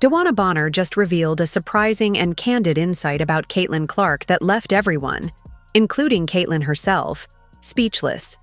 DeWanna Bonner just revealed a surprising and candid insight about Caitlyn Clark that left everyone, including Caitlyn herself, speechless.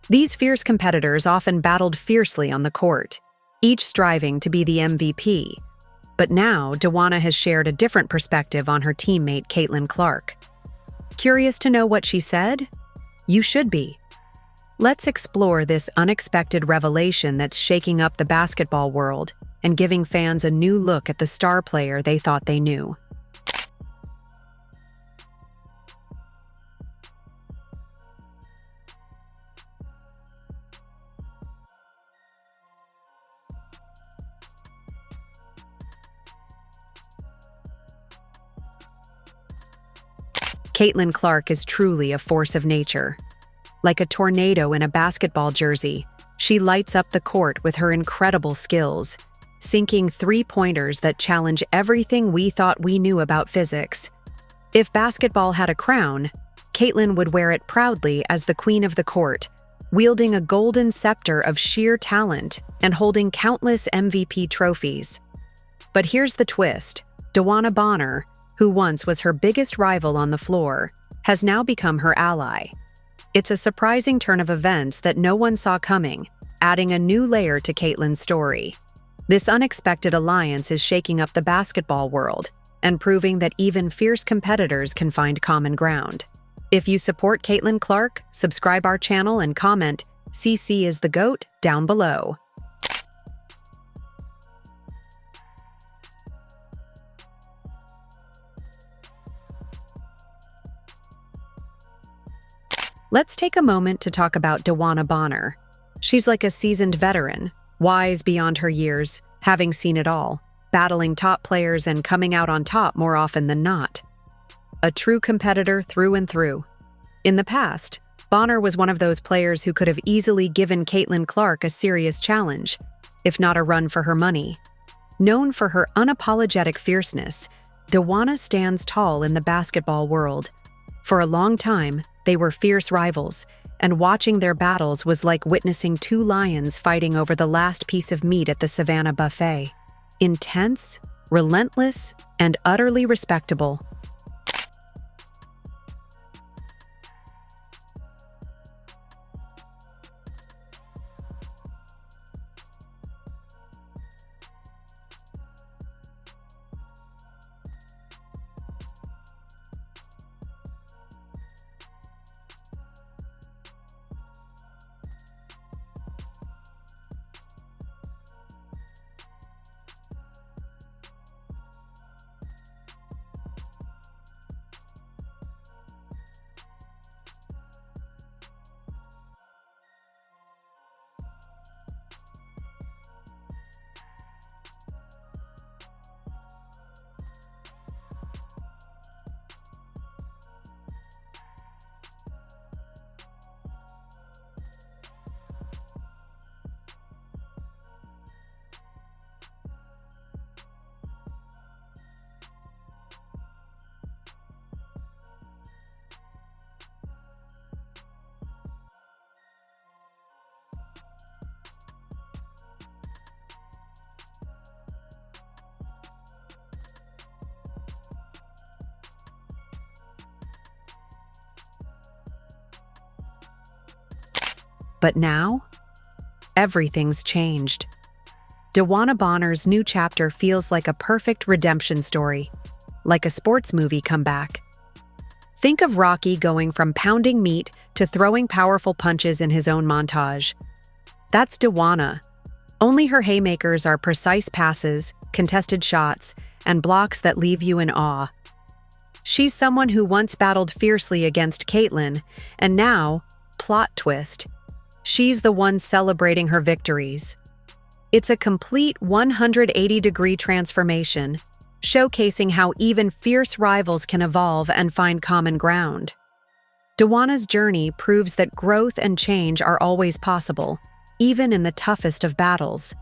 These fierce competitors often battled fiercely on the court, each striving to be the MVP. But now, DeWanna has shared a different perspective on her teammate Caitlyn Clark. Curious to know what she said? You should be. Let's explore this unexpected revelation that's shaking up the basketball world and giving fans a new look at the star player they thought they knew. Caitlyn Clark is truly a force of nature. Like a tornado in a basketball jersey, she lights up the court with her incredible skills, sinking three-pointers that challenge everything we thought we knew about physics. If basketball had a crown, Caitlyn would wear it proudly as the queen of the court, wielding a golden scepter of sheer talent and holding countless MVP trophies. But here's the twist. DeWanna Bonner, who once was her biggest rival on the floor, has now become her ally. It's a surprising turn of events that no one saw coming, adding a new layer to Caitlyn's story. This unexpected alliance is shaking up the basketball world and proving that even fierce competitors can find common ground. If you support Caitlyn Clark, subscribe our channel and comment "CC is the GOAT" down below. Let's take a moment to talk about DeWanna Bonner. She's like a seasoned veteran, wise beyond her years, having seen it all, battling top players and coming out on top more often than not. A true competitor through and through. In the past, Bonner was one of those players who could have easily given Caitlyn Clark a serious challenge, if not a run for her money. Known for her unapologetic fierceness, DeWanna stands tall in the basketball world. For a long time, they were fierce rivals, and watching their battles was like witnessing two lions fighting over the last piece of meat at the Savannah buffet. Intense, relentless, and utterly respectable. But now, everything's changed. DeWanna Bonner's new chapter feels like a perfect redemption story, like a sports movie comeback. Think of Rocky going from pounding meat to throwing powerful punches in his own montage. That's DeWanna. Only her haymakers are precise passes, contested shots, and blocks that leave you in awe. She's someone who once battled fiercely against Caitlyn, and now, plot twist, she's the one celebrating her victories. It's a complete 180-degree transformation, showcasing how even fierce rivals can evolve and find common ground. DeWanna's journey proves that growth and change are always possible, even in the toughest of battles.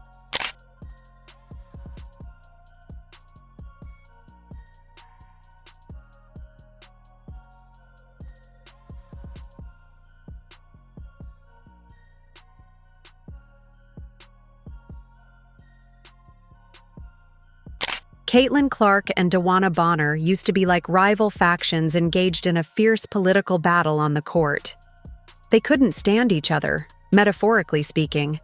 Caitlyn Clark and DeWanna Bonner used to be like rival factions engaged in a fierce political battle on the court. They couldn't stand each other, metaphorically speaking.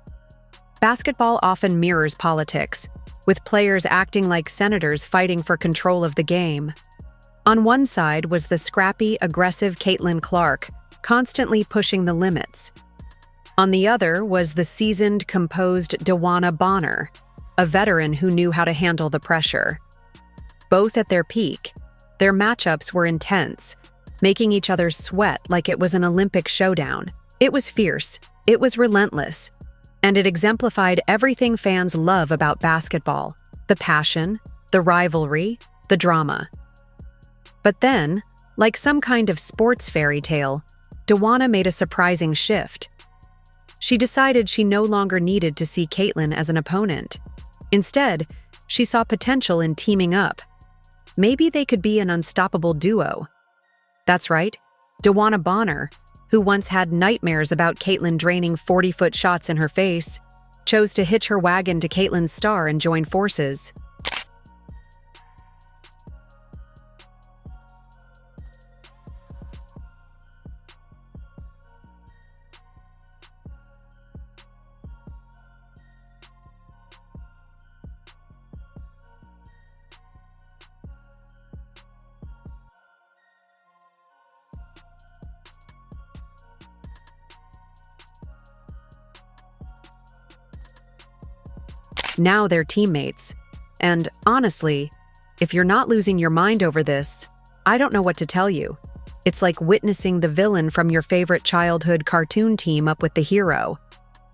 Basketball often mirrors politics, with players acting like senators fighting for control of the game. On one side was the scrappy, aggressive Caitlyn Clark, constantly pushing the limits. On the other was the seasoned, composed DeWanna Bonner, a veteran who knew how to handle the pressure. Both at their peak, their matchups were intense, making each other sweat like it was an Olympic showdown. It was fierce, it was relentless, and it exemplified everything fans love about basketball: the passion, the rivalry, the drama. But then, like some kind of sports fairy tale, DeWanna made a surprising shift. She decided she no longer needed to see Caitlyn as an opponent. Instead, she saw potential in teaming up. Maybe they could be an unstoppable duo. That's right, DeWanna Bonner, who once had nightmares about Caitlyn draining 40-foot shots in her face, chose to hitch her wagon to Caitlyn's star and join forces. Now they're teammates. And honestly, if you're not losing your mind over this, I don't know what to tell you. It's like witnessing the villain from your favorite childhood cartoon team up with the hero.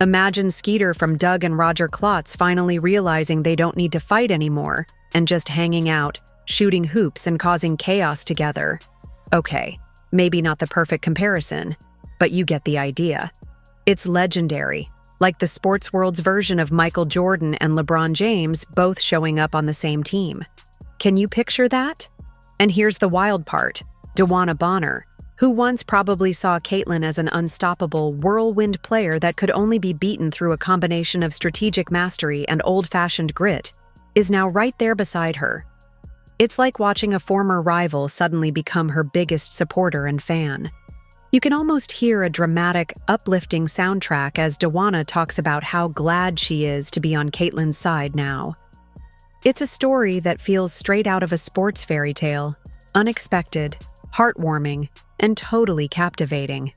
Imagine Skeeter from Doug and Roger Klotz finally realizing they don't need to fight anymore and just hanging out, shooting hoops and causing chaos together. Okay, maybe not the perfect comparison, but you get the idea. It's legendary. Like the sports world's version of Michael Jordan and LeBron James both showing up on the same team. Can you picture that? And here's the wild part. DeWanna Bonner, who once probably saw Caitlyn as an unstoppable, whirlwind player that could only be beaten through a combination of strategic mastery and old-fashioned grit, is now right there beside her. It's like watching a former rival suddenly become her biggest supporter and fan. You can almost hear a dramatic, uplifting soundtrack as DeWanna talks about how glad she is to be on Caitlyn's side now. It's a story that feels straight out of a sports fairy tale, unexpected, heartwarming, and totally captivating.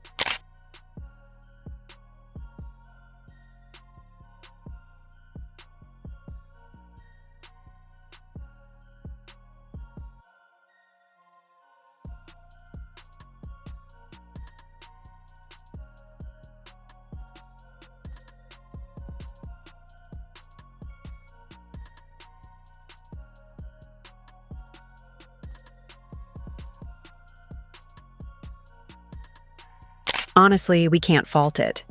Honestly, we can't fault it.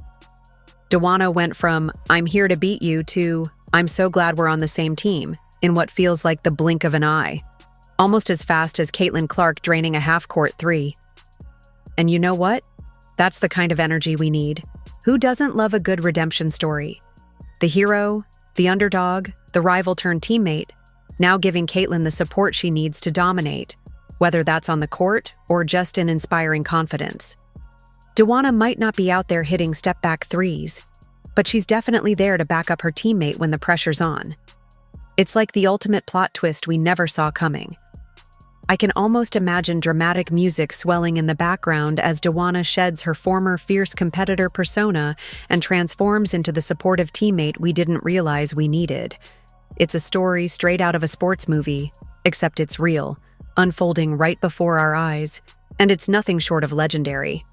DeWanna went from, "I'm here to beat you," to, "I'm so glad we're on the same team," in what feels like the blink of an eye, almost as fast as Caitlyn Clark draining a half-court three. And you know what? That's the kind of energy we need. Who doesn't love a good redemption story? The hero, the underdog, the rival-turned-teammate, now giving Caitlyn the support she needs to dominate, whether that's on the court or just in inspiring confidence. DeWanna might not be out there hitting step-back threes, but she's definitely there to back up her teammate when the pressure's on. It's like the ultimate plot twist we never saw coming. I can almost imagine dramatic music swelling in the background as DeWanna sheds her former fierce competitor persona and transforms into the supportive teammate we didn't realize we needed. It's a story straight out of a sports movie, except it's real, unfolding right before our eyes, and it's nothing short of legendary.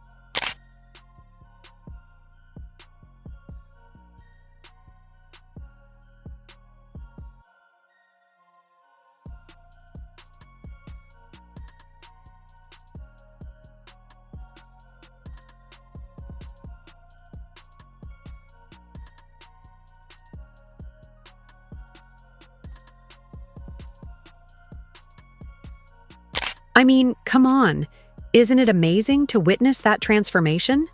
I mean, come on. Isn't it amazing to witness that transformation?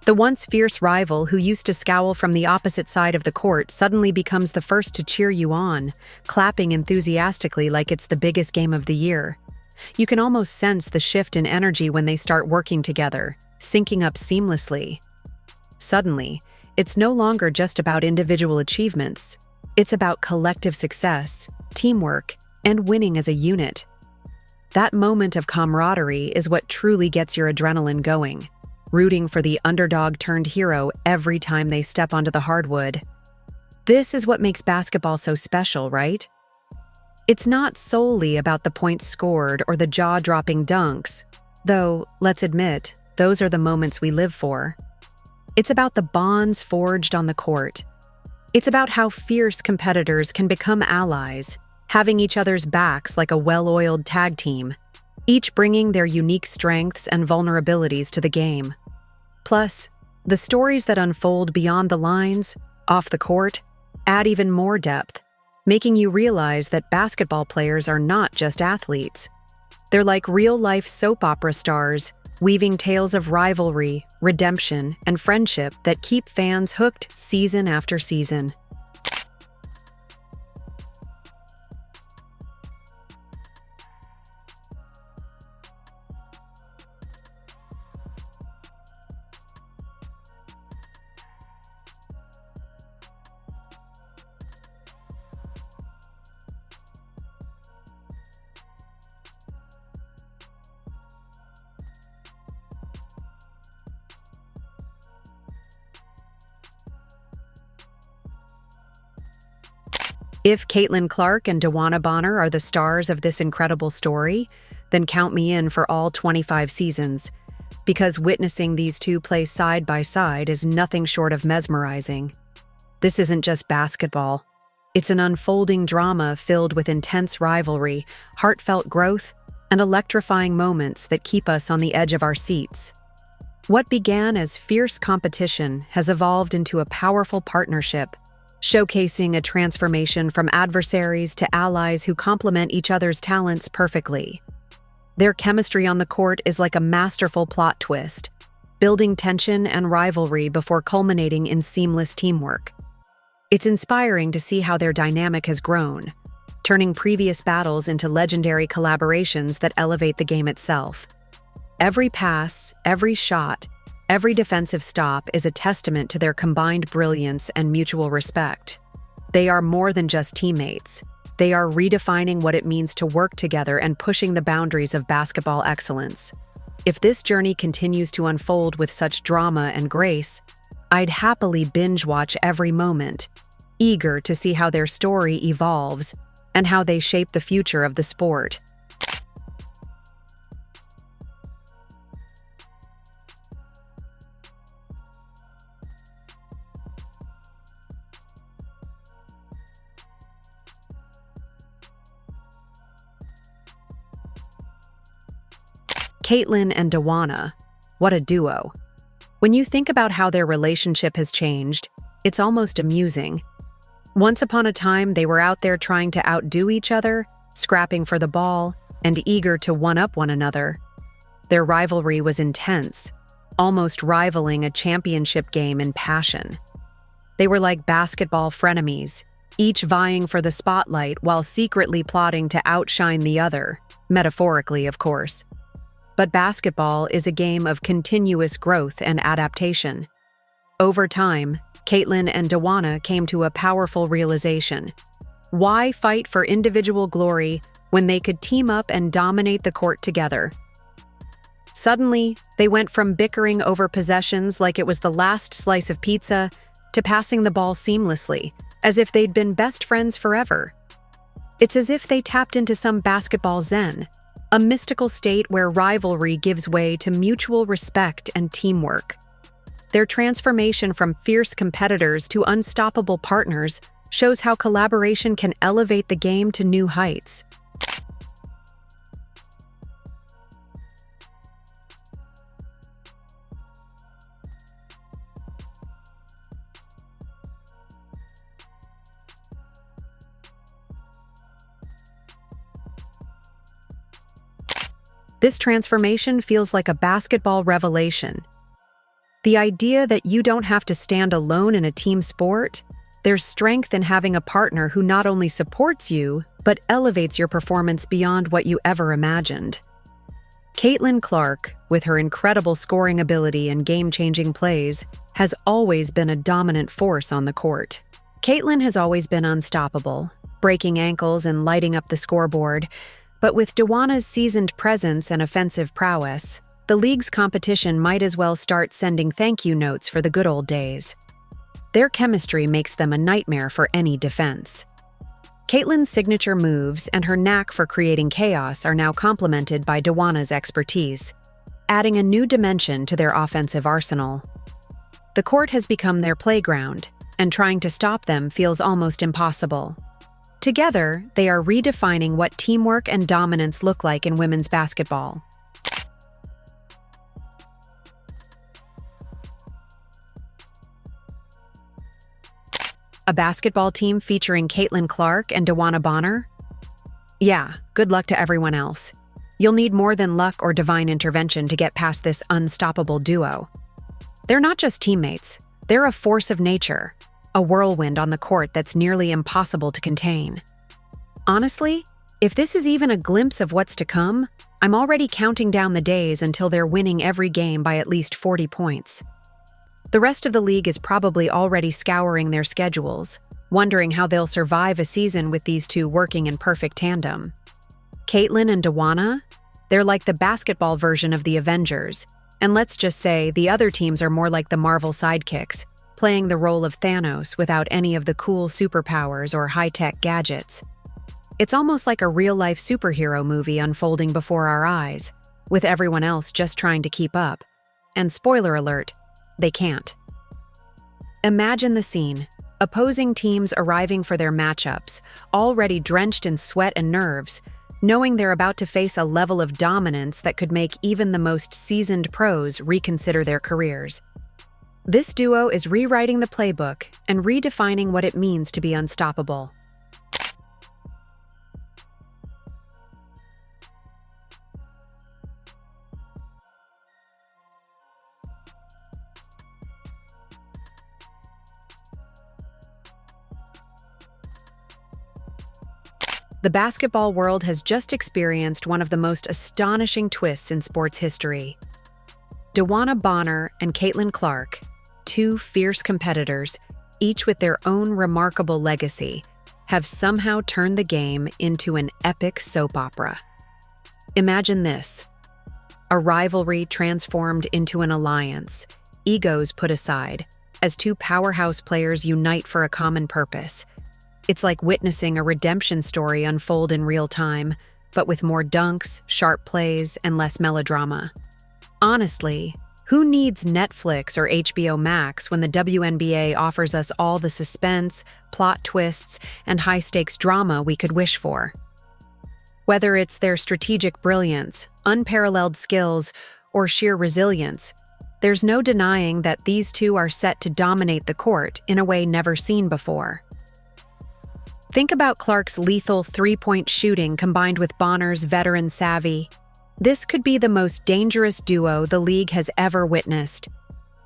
The once fierce rival who used to scowl from the opposite side of the court suddenly becomes the first to cheer you on, clapping enthusiastically like it's the biggest game of the year. You can almost sense the shift in energy when they start working together, syncing up seamlessly. Suddenly, it's no longer just about individual achievements. It's about collective success, teamwork, and winning as a unit. That moment of camaraderie is what truly gets your adrenaline going, rooting for the underdog-turned-hero every time they step onto the hardwood. This is what makes basketball so special, right? It's not solely about the points scored or the jaw-dropping dunks, though, let's admit, those are the moments we live for. It's about the bonds forged on the court. It's about how fierce competitors can become allies, having each other's backs like a well-oiled tag team, each bringing their unique strengths and vulnerabilities to the game. Plus, the stories that unfold beyond the lines, off the court, add even more depth, making you realize that basketball players are not just athletes. They're like real-life soap opera stars, weaving tales of rivalry, redemption, and friendship that keep fans hooked season after season. If Caitlyn Clark and DeWanna Bonner are the stars of this incredible story, then count me in for all 25 seasons, because witnessing these two play side by side is nothing short of mesmerizing. This isn't just basketball. It's an unfolding drama filled with intense rivalry, heartfelt growth, and electrifying moments that keep us on the edge of our seats. What began as fierce competition has evolved into a powerful partnership, showcasing a transformation from adversaries to allies who complement each other's talents perfectly. Their chemistry on the court is like a masterful plot twist, building tension and rivalry before culminating in seamless teamwork. It's inspiring to see how their dynamic has grown, turning previous battles into legendary collaborations that elevate the game itself. Every pass, every shot, every defensive stop is a testament to their combined brilliance and mutual respect. They are more than just teammates. They are redefining what it means to work together and pushing the boundaries of basketball excellence. If this journey continues to unfold with such drama and grace, I'd happily binge-watch every moment, eager to see how their story evolves and how they shape the future of the sport. Caitlyn and DeWanna, what a duo. When you think about how their relationship has changed, it's almost amusing. Once upon a time, they were out there trying to outdo each other, scrapping for the ball, and eager to one-up one another. Their rivalry was intense, almost rivaling a championship game in passion. They were like basketball frenemies, each vying for the spotlight while secretly plotting to outshine the other, metaphorically, of course. But basketball is a game of continuous growth and adaptation. Over time, Caitlyn and DeWanna came to a powerful realization. Why fight for individual glory when they could team up and dominate the court together? Suddenly, they went from bickering over possessions like it was the last slice of pizza to passing the ball seamlessly, as if they'd been best friends forever. It's as if they tapped into some basketball zen, a mystical state where rivalry gives way to mutual respect and teamwork. Their transformation from fierce competitors to unstoppable partners shows how collaboration can elevate the game to new heights. This transformation feels like a basketball revelation. The idea that you don't have to stand alone in a team sport, there's strength in having a partner who not only supports you, but elevates your performance beyond what you ever imagined. Caitlyn Clark, with her incredible scoring ability and game-changing plays, has always been a dominant force on the court. Caitlyn has always been unstoppable, breaking ankles and lighting up the scoreboard, but with DeWanna's seasoned presence and offensive prowess, the league's competition might as well start sending thank you notes for the good old days. Their chemistry makes them a nightmare for any defense. Caitlyn's signature moves and her knack for creating chaos are now complemented by DeWanna's expertise, adding a new dimension to their offensive arsenal. The court has become their playground, and trying to stop them feels almost impossible. Together, they are redefining what teamwork and dominance look like in women's basketball. A basketball team featuring Caitlyn Clark and DeWanna Bonner? Yeah, good luck to everyone else. You'll need more than luck or divine intervention to get past this unstoppable duo. They're not just teammates, they're a force of nature, a whirlwind on the court that's nearly impossible to contain. Honestly, if this is even a glimpse of what's to come, I'm already counting down the days until they're winning every game by at least 40 points. The rest of the league is probably already scouring their schedules, wondering how they'll survive a season with these two working in perfect tandem. Caitlyn and DeWanna? They're like the basketball version of the Avengers, and let's just say the other teams are more like the Marvel sidekicks, playing the role of Thanos without any of the cool superpowers or high-tech gadgets. It's almost like a real-life superhero movie unfolding before our eyes, with everyone else just trying to keep up. And spoiler alert, they can't. Imagine the scene. Opposing teams arriving for their matchups, already drenched in sweat and nerves, knowing they're about to face a level of dominance that could make even the most seasoned pros reconsider their careers. This duo is rewriting the playbook and redefining what it means to be unstoppable. The basketball world has just experienced one of the most astonishing twists in sports history. DeWanna Bonner and Caitlyn Clark, two fierce competitors, each with their own remarkable legacy, have somehow turned the game into an epic soap opera. Imagine this: a rivalry transformed into an alliance, egos put aside, as two powerhouse players unite for a common purpose. It's like witnessing a redemption story unfold in real time, but with more dunks, sharp plays, and less melodrama. Honestly, who needs Netflix or HBO Max when the WNBA offers us all the suspense, plot twists, and high-stakes drama we could wish for? Whether it's their strategic brilliance, unparalleled skills, or sheer resilience, there's no denying that these two are set to dominate the court in a way never seen before. Think about Clark's lethal three-point shooting combined with Bonner's veteran savvy. This could be the most dangerous duo the league has ever witnessed.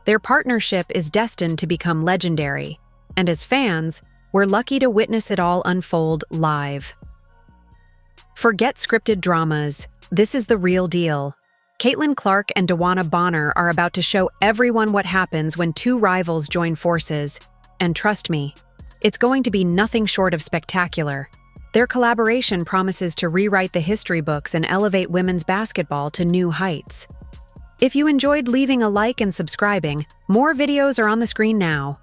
Their partnership is destined to become legendary, and as fans, we're lucky to witness it all unfold live. Forget scripted dramas. This is the real deal. Caitlyn Clark and DeWanna Bonner are about to show everyone what happens when two rivals join forces. And trust me, it's going to be nothing short of spectacular. Their collaboration promises to rewrite the history books and elevate women's basketball to new heights. If you enjoyed leaving a like and subscribing, more videos are on the screen now.